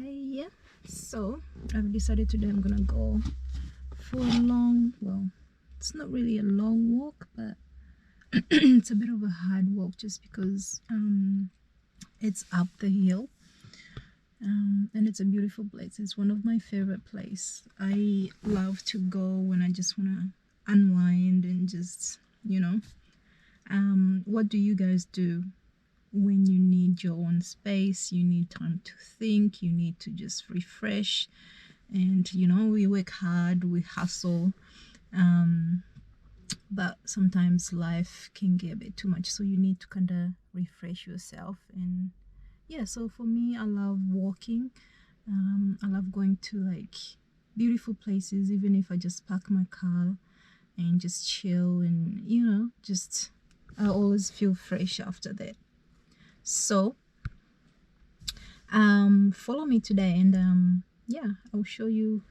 Hey, so I've decided today I'm gonna go for a long, well, it's not really a long walk, but it's a bit of a hard walk just because it's up the hill, and it's a beautiful place. It's one of my favorite places. I love to go when I just want to unwind and just, what do you guys do when you need your own space? You need time to think, you need to just refresh. And we work hard, we hustle, but sometimes life can get a bit too much, so you need to kind of refresh yourself. And yeah, so for me, I love walking. I love going to like beautiful places, even if I just park my car and just chill, and just I always feel fresh after that. So follow me today, and yeah, I'll show you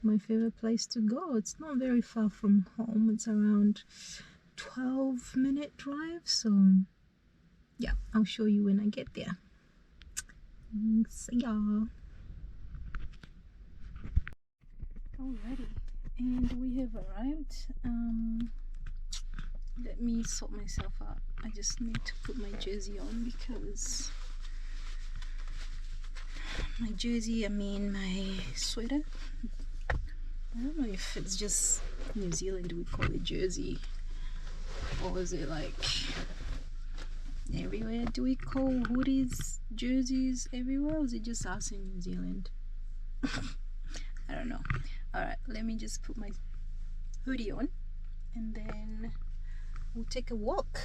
my favorite place to go. It's not very far from home. It's around 12-minute drive. So yeah, I'll show you when I get there. See y'all. Alrighty, and we have arrived. Let me sort myself out. I just need to put my jersey on because my sweater, I don't know if it's just New Zealand we call it jersey, or is it like everywhere? Do we call hoodies jerseys everywhere, or is it just us in New Zealand? I don't know. Alright, let me just put my hoodie on and then we'll take a walk.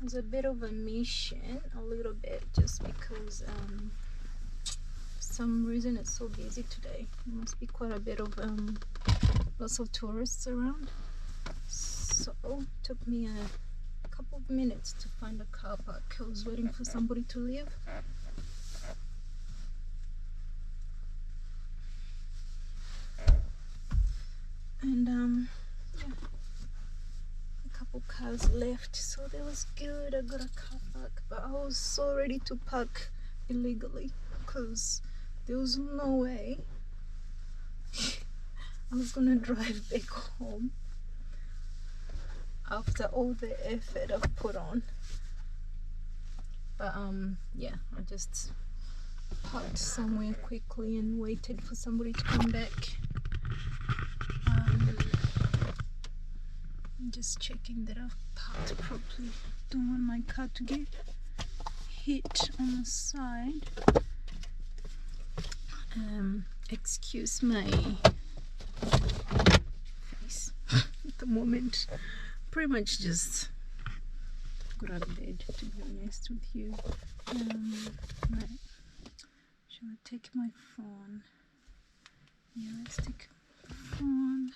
It was a bit of a mission, a little bit, just because for some reason it's so busy today. There must be quite a bit of lots of tourists around, so it took me a couple of minutes to find a car park. I was waiting for somebody to leave. And yeah, a couple cars left, so that was good. I got a car park, but I was so ready to park illegally because there was no way I was gonna drive back home after all the effort I've put on. But yeah, I just parked somewhere quickly and waited for somebody to come back. I'm just checking that I've parked properly. Don't want my car to get hit on the side. Excuse my face at the moment. Pretty much just got out of bed, to be honest with you. Right, shall I take my phone? Yeah, let's take the phone.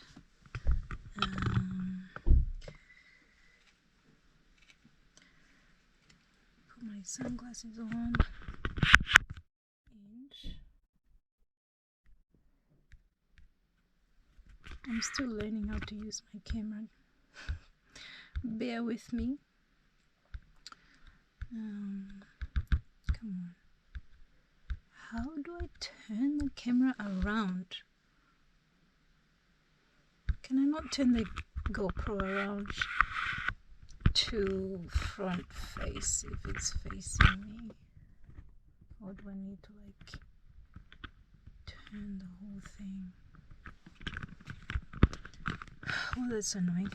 Put my sunglasses on, and I'm still learning how to use my camera. Bear with me. Come on. How do I turn the camera around? Can I not turn the GoPro around to front face if it's facing me? Or do I need to like turn the whole thing? Oh, that's annoying.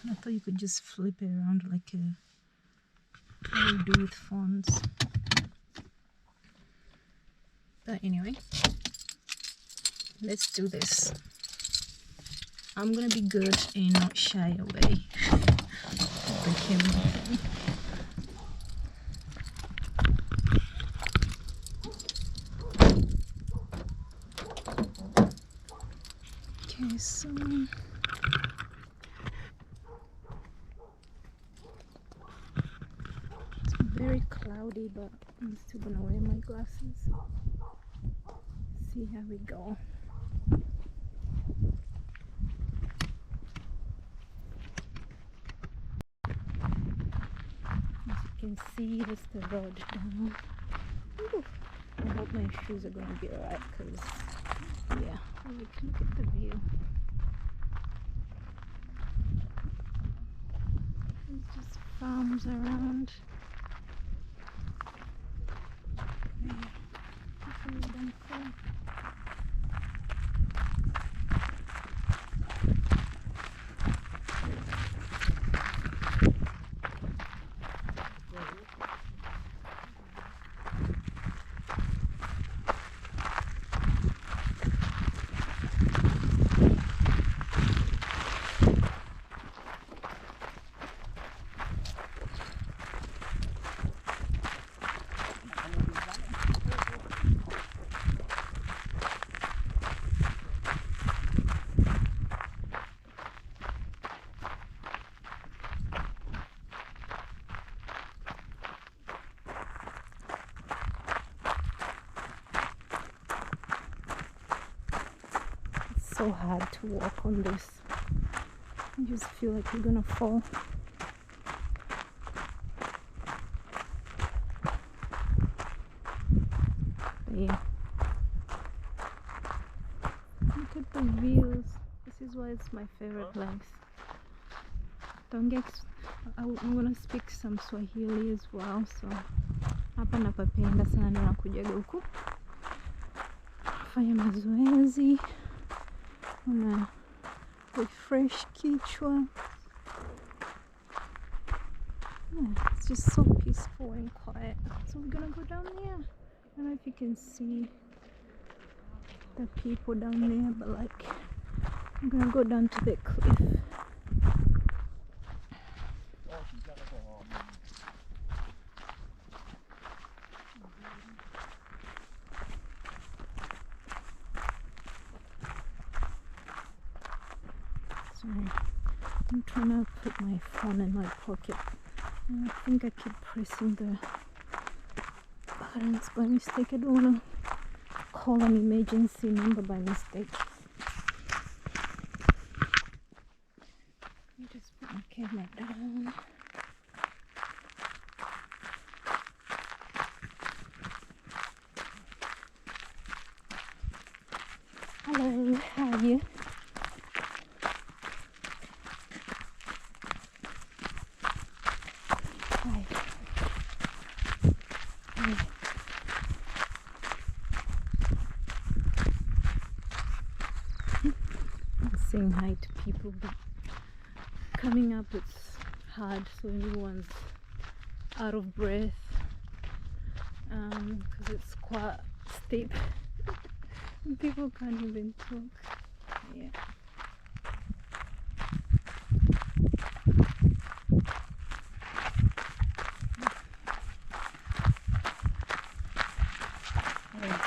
I thought you could just flip it around like how you do with phones. But anyway, let's do this. I'm gonna be good and not shy away the camera. Okay, so it's very cloudy, but I'm still gonna wear my glasses. See how we go. As you can see this the road down. Ooh, I hope my shoes are going to be alright, because yeah, look at the view. There's just farms around. Yeah, hopefully we don't fall. So hard to walk on this. I just feel like you're gonna fall. But yeah, look at the views. This is why it's my favorite place. Don't get. I'm gonna speak some Swahili as well, so hapa napapenda sana, ninakujaga huku fanya mazoezi, una refresh kichwa. Yeah, it's just so peaceful and quiet. So we're gonna go down there. I don't know if you can see the people down there, but like I'm gonna go down to the cliff. Sorry, I'm trying to put my phone in my pocket, and I think I keep pressing the buttons by mistake. I don't want to call an emergency number by mistake. Let me just put my camera down. Hello, how are you? Hi. Hi. I'm saying hi to people, but coming up it's hard, so everyone's out of breath because it's quite steep. People can't even talk. Yeah.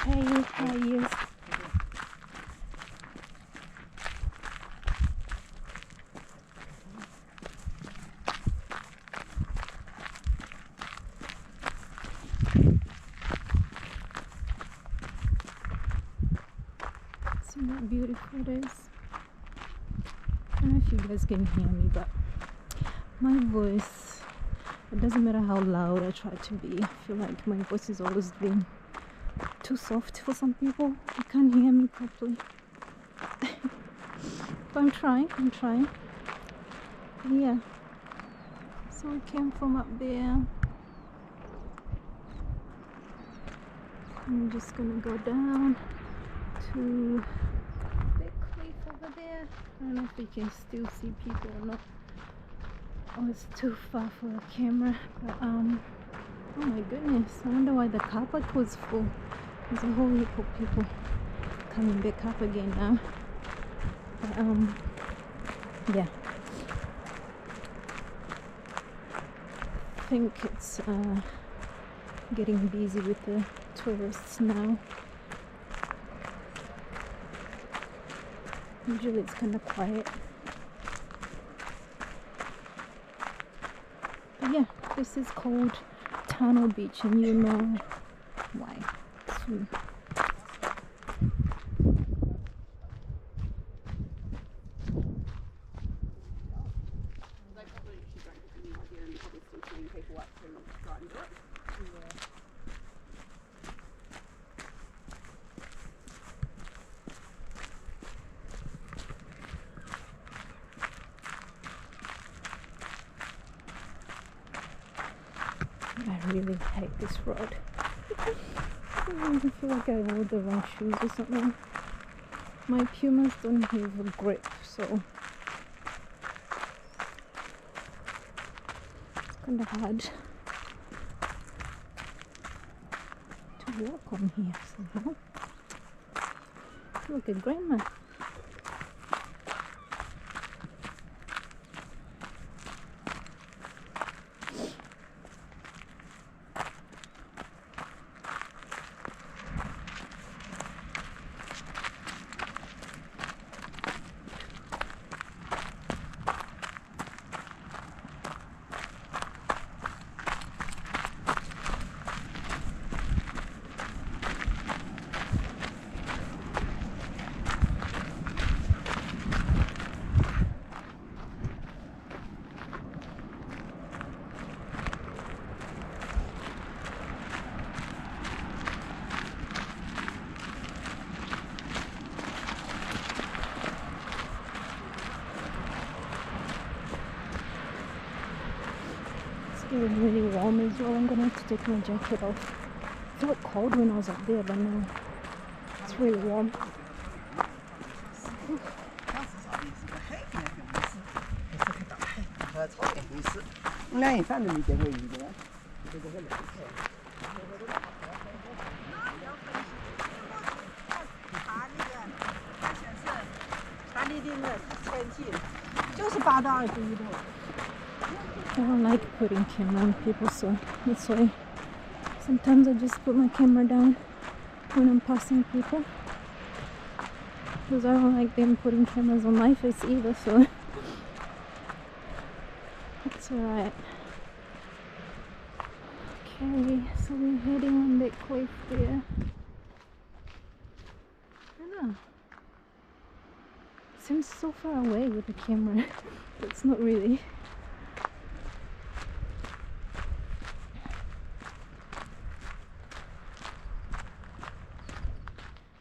Hey, how are you? See how beautiful it is. I don't know if you guys can hear me, but my voice, it doesn't matter how loud I try to be, I feel like my voice is always being too soft for some people. You can't hear me properly. But I'm trying. Yeah. So we came from up there. I'm just gonna go down to the cliff over there. I don't know if you can still see people or not. Oh, it's too far for the camera. But oh my goodness, I wonder why the car park was full. There's a whole heap of people coming back up again now. But yeah, I think it's getting busy with the tourists now. Usually it's kind of quiet. But yeah, this is called Tunnel Beach, and you know why. So, paperwork to go and do it. I really hate this road. I even feel like I wore the wrong shoes or something. My Pumas don't have a grip, so it's kind of hard to walk on here somehow. Look at Grandma. It's getting really warm as well. I'm gonna have to take my jacket off. It felt cold when I was up there, but now it's really warm. 那你反正没见过鱼的。它那边的天气就是8到21度。 I don't like putting camera on people, so that's why sometimes I just put my camera down when I'm passing people. Because I don't like them putting cameras on my face either, so it's alright. Okay, so we're heading on that cliff there. I don't know. Seems so far away with the camera, but it's not really.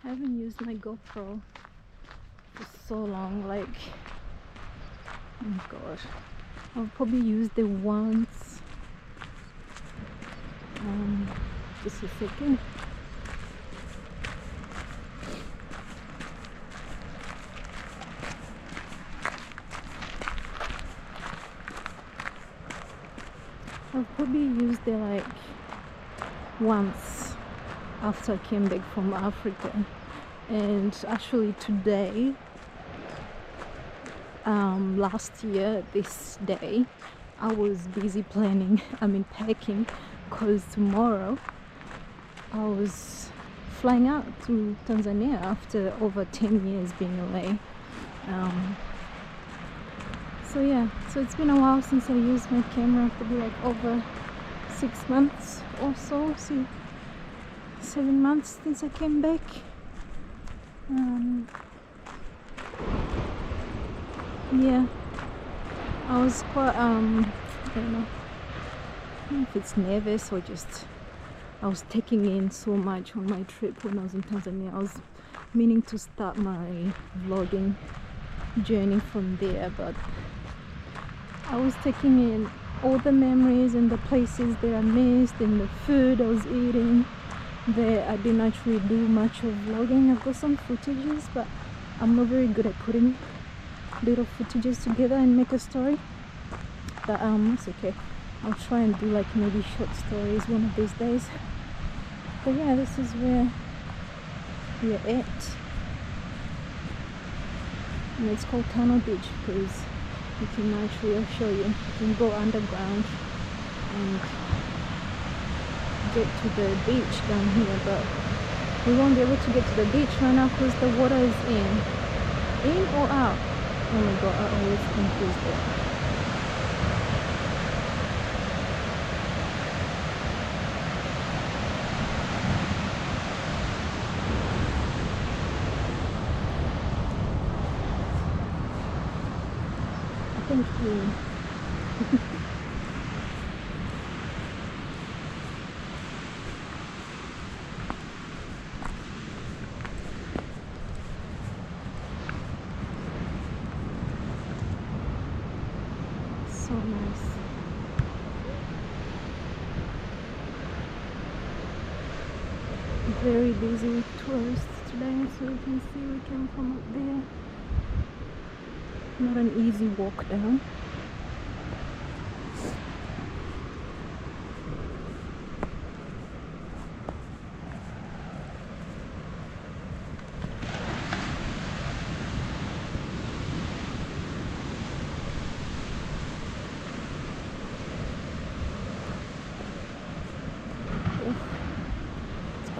I haven't used my GoPro for so long, like, oh my gosh, I've probably used it once. Just a second. I've probably used it like once after I came back from Africa. And actually today, last year this day, I was busy packing, because tomorrow I was flying out to Tanzania after over 10 years being away. So yeah, so it's been a while since I used my camera, probably like over 6 months or so, 7 months since I came back. Yeah, I was quite I don't know if it's nervous or just I was taking in so much on my trip when I was in Tanzania. I was meaning to start my vlogging journey from there, but I was taking in all the memories and the places that I missed and the food I was eating that I didn't actually do much of vlogging. I've got some footages, but I'm not very good at putting little footages together and make a story. But it's okay. I'll try and do like maybe short stories one of these days. But yeah, this is where we're at. And it's called Tunnel Beach because you can actually, I'll show you, you can go underground and get to the beach down here, but we won't be able to get to the beach right now because the water is in or out. Oh my god, I always confuse that. I think place. Very busy with tourists today, so you can see we came from up there. Not an easy walk down.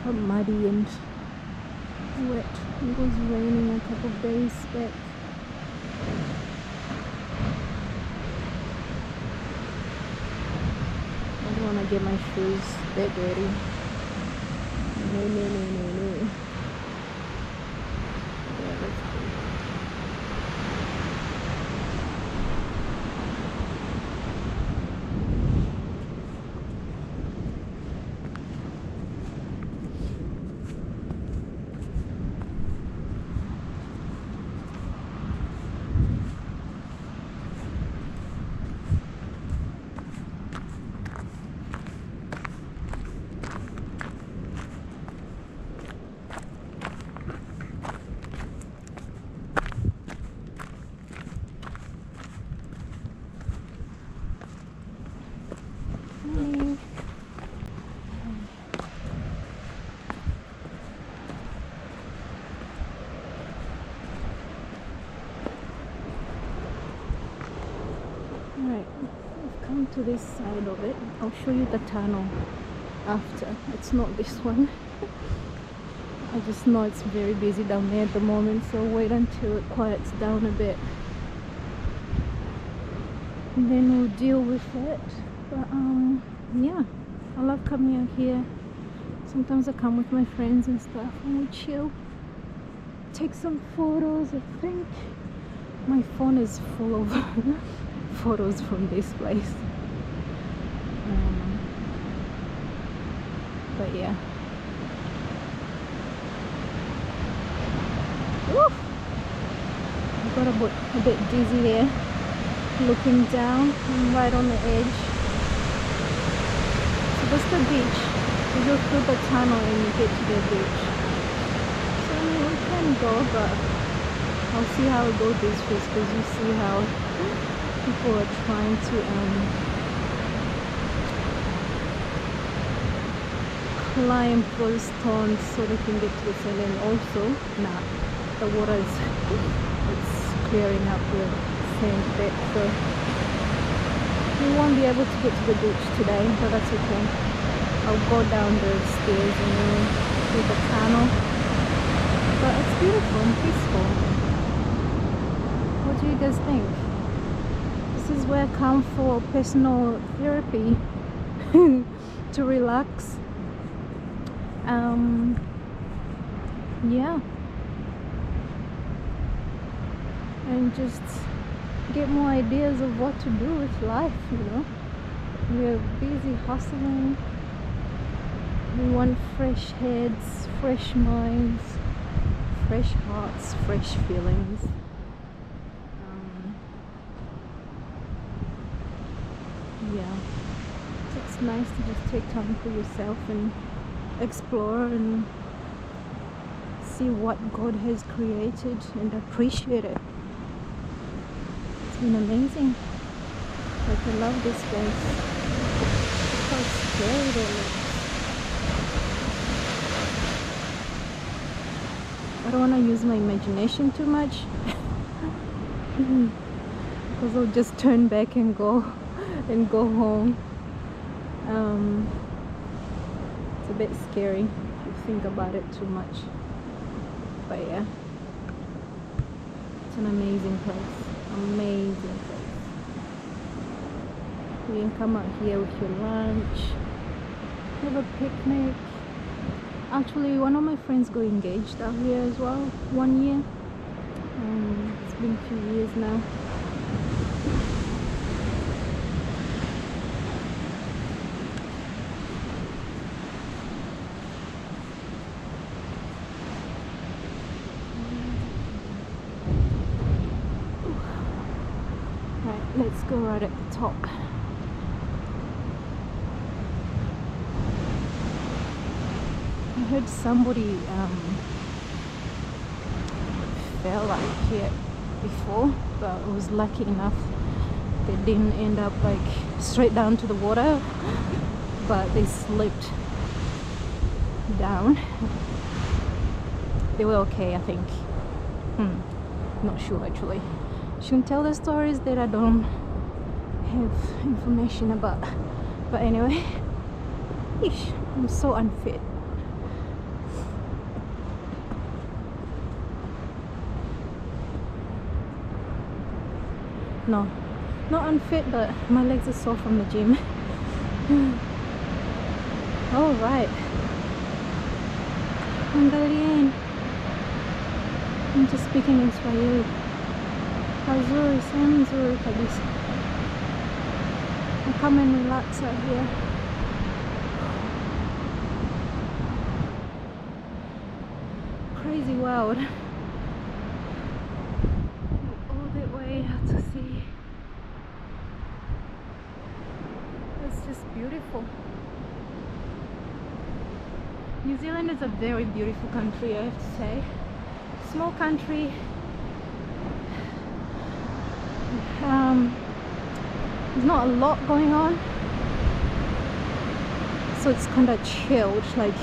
Muddy and wet. It was raining a couple of days back. I don't want to get my shoes that dirty. No. Yeah, let's go. To this side of it. I'll show you the tunnel after. It's not this one. I just know it's very busy down there at the moment, so wait until it quiets down a bit and then we'll deal with it. But yeah, I love coming out here. Sometimes I come with my friends and stuff and we chill, take some photos. I think my phone is full of photos from this place. But yeah. Woo! I got a bit dizzy there, looking down. I'm right on the edge. So that's the beach. You go through the tunnel and you get to the beach. So we can go, but I'll see how it goes this week, because you see how people are trying to climb those stones so they can get to the sand. And also the water is it's clearing up the sand bit, so we won't be able to get to the beach today, but that's okay. I'll go down the stairs and then through the tunnel. But it's beautiful and peaceful. What do you guys think? This is where I come for personal therapy to relax. Yeah, and just get more ideas of what to do with life, you know. We're busy hustling. We want fresh heads, fresh minds, fresh hearts, fresh feelings. Yeah, it's nice to just take time for yourself and explore and see what God has created and appreciate it. It's been amazing. Like, I love this place. Look how scary it looks. I don't want to use my imagination too much because I'll just turn back and go home. It's a bit scary if you think about it too much, but yeah, it's an amazing place. Amazing place. You can come out here with your lunch, have a picnic. Actually, one of my friends got engaged out here as well 1 year. It's been a few years now. Let's go right at the top. heard somebody fell like here before, but I was lucky enough they didn't end up like straight down to the water, but they slipped down. They were okay, I think. Not sure actually. Shouldn't tell the stories that I don't have information about. But anyway, eesh, I'm so unfit. No, not unfit, but my legs are sore from the gym. All right. Hungarian. I'm just speaking in Swahili. Hazuri, sehemu nzuri kabisa. I come and relax out here. Crazy world. All that way out to sea. It's just beautiful. New Zealand is a very beautiful country, I have to say. Small country. There's not a lot going on, so it's kind of chilled. Like,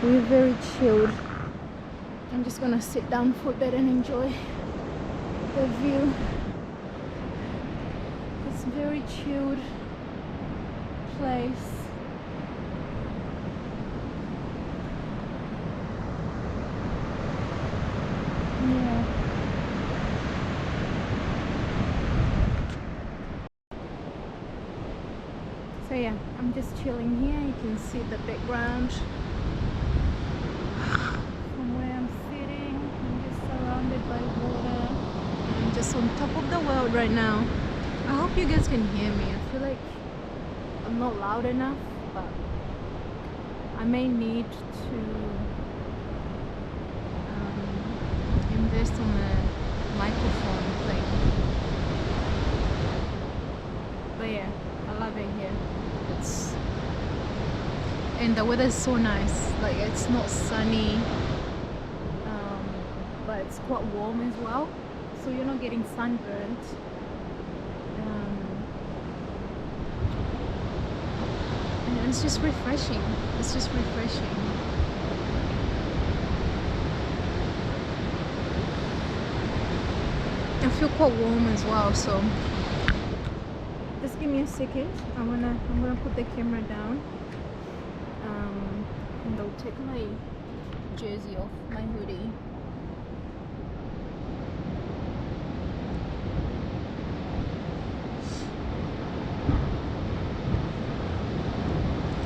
we're very chilled. I'm just gonna sit down for a bit and enjoy the view. It's a very chilled place. Yeah. So yeah, I'm just chilling here. You can see the background from where I'm sitting. I'm just surrounded by water. I'm just on top of the world right now. I hope you guys can hear me. I feel like I'm not loud enough, but I may need to invest on the microphone thing. But yeah, I love it here. And the weather is so nice. Like, it's not sunny, but it's quite warm as well, so you're not getting sunburnt. And it's just refreshing. It's just refreshing. I feel quite warm as well, so just give me a second. I'm gonna put the camera down, and I'll take my jersey off, my hoodie.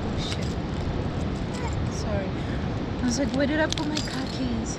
Oh shit! Sorry. I was like, where did I put my car keys?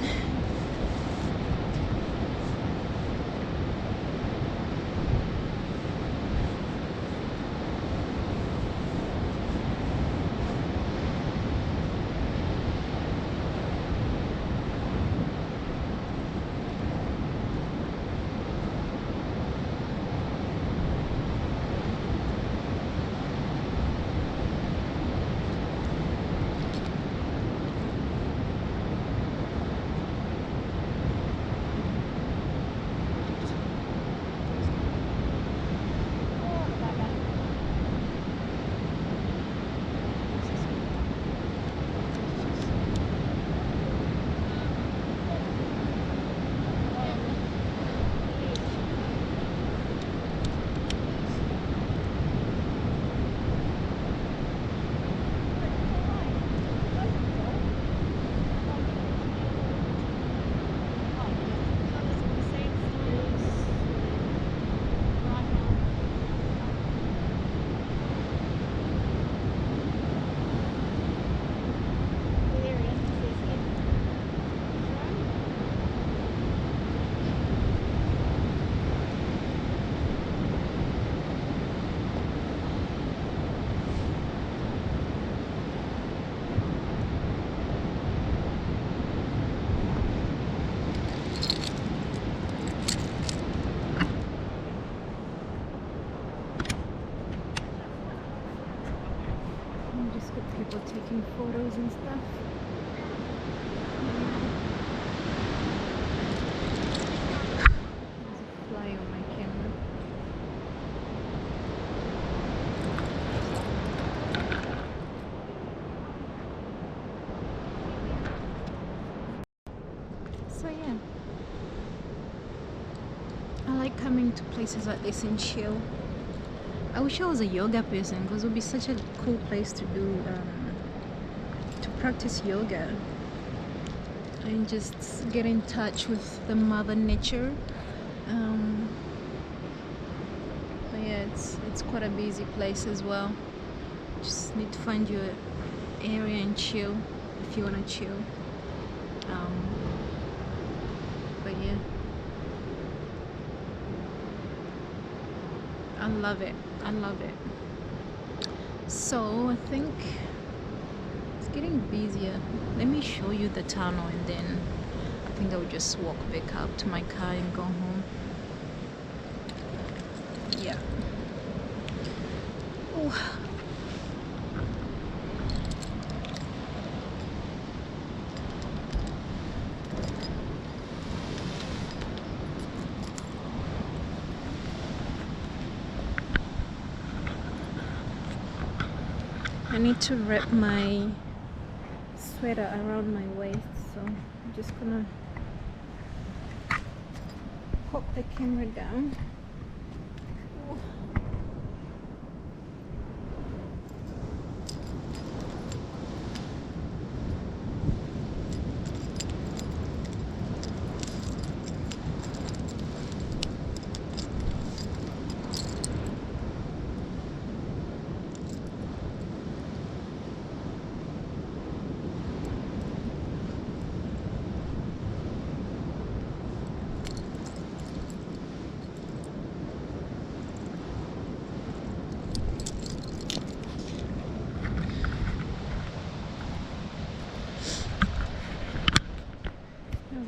Just with people taking photos and stuff. to places like this and chill. I wish I was a yoga person because it would be such a cool place to do to practice yoga and just get in touch with the mother nature. But yeah, it's quite a busy place as well. Just need to find your area and chill if you want to chill. But yeah, I love it. I love it. So I think it's getting busier. Let me show you the tunnel and then I think I will just walk back up to my car and go home. Yeah. Oh. I need to wrap my sweater around my waist, so I'm just gonna pop the camera down. Oh.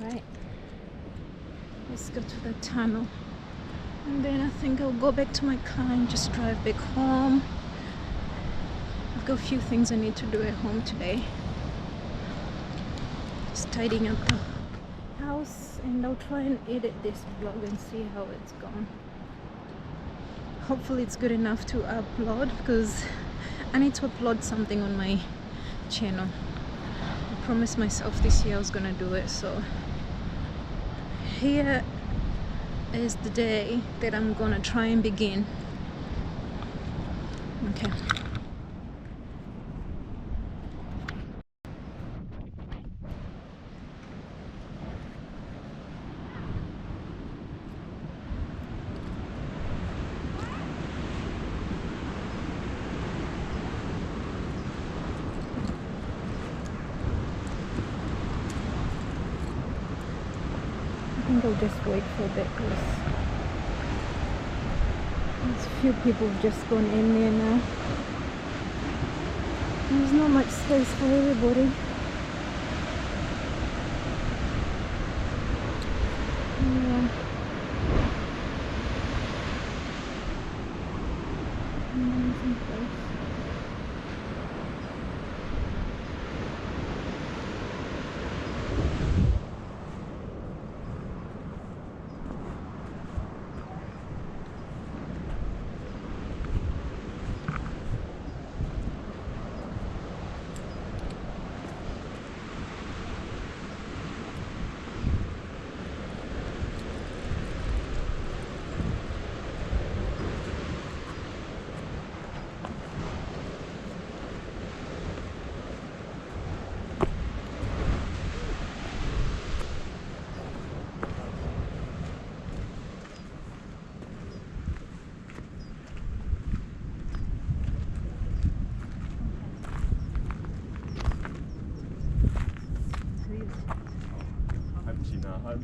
Alright, let's go to the tunnel and then I think I'll go back to my car and just drive back home. I've got a few things I need to do at home today. Just tidying up the house, and I'll try and edit this vlog and see how it's gone. Hopefully it's good enough to upload because I need to upload something on my channel. I promised myself this year I was gonna do it, so here is the day that I'm gonna try and begin. Okay. I think I'll just wait for a bit because there's a few people have just gone in there now. There's not much space for everybody. Yeah. Amazing place.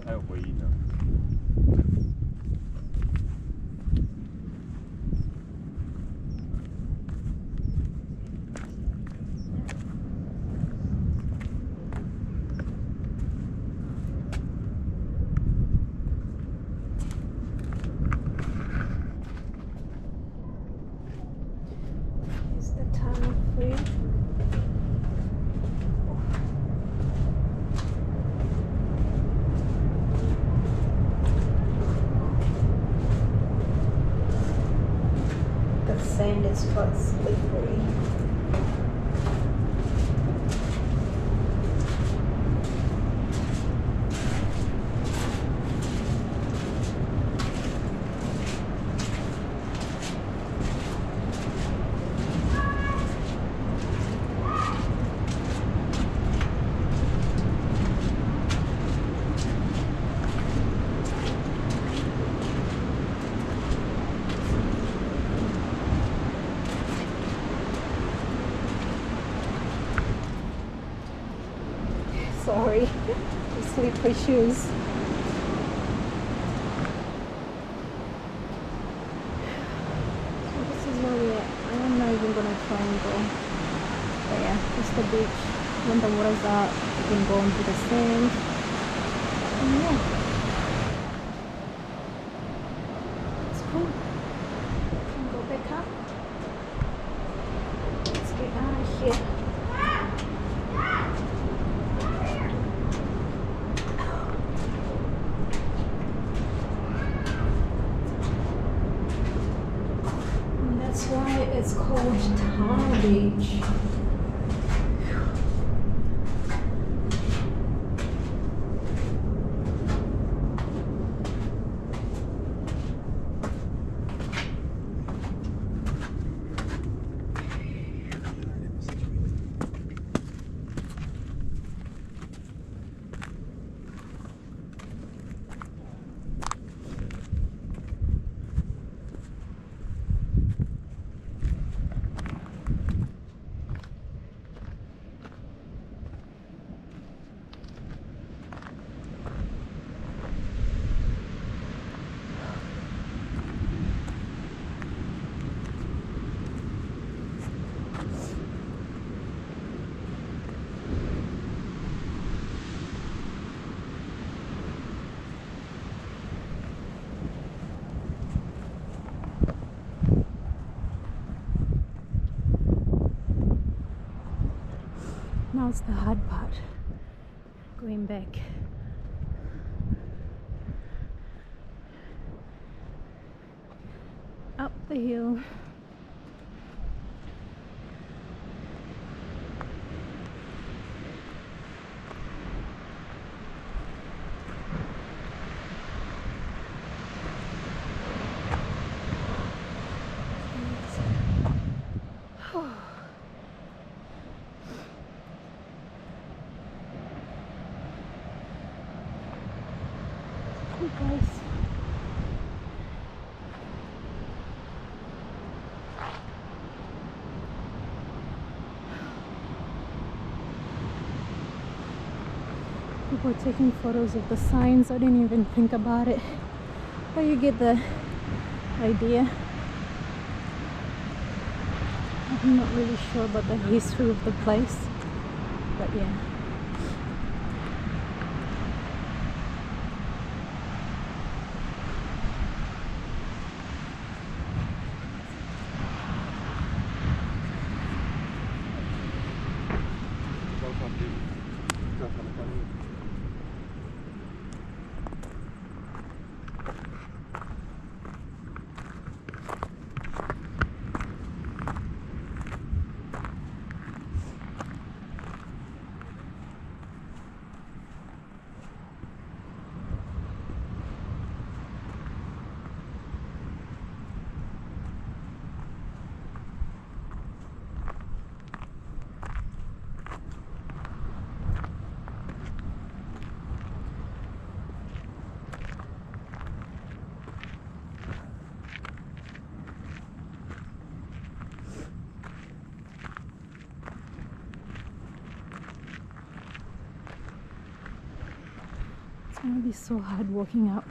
还有回音呢。Is the tunnel free? The sand is quite slippery. Sorry, slippery shoes. So this is where we're at. I am not even gonna try and go. But yeah, it's the beach. When the water's up, you can go into the sand. And yeah, it's cool. Can go back up. Let's get out of here. And that's why it's called Tar Beach. Now it's the hard part, going back. Up the hill. Guys, people are taking photos of the signs. I didn't even think about it, but you get the idea. I'm not really sure about the history of the place, but yeah. It's gonna be so hard walking up.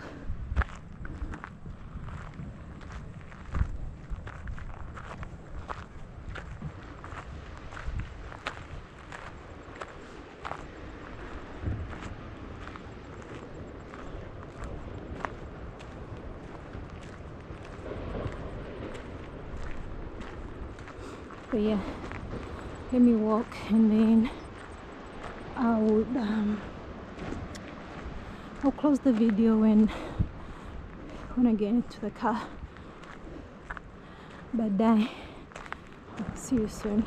But yeah, let me walk and then I would I'll close the video when I get into the car. Bye. See you soon.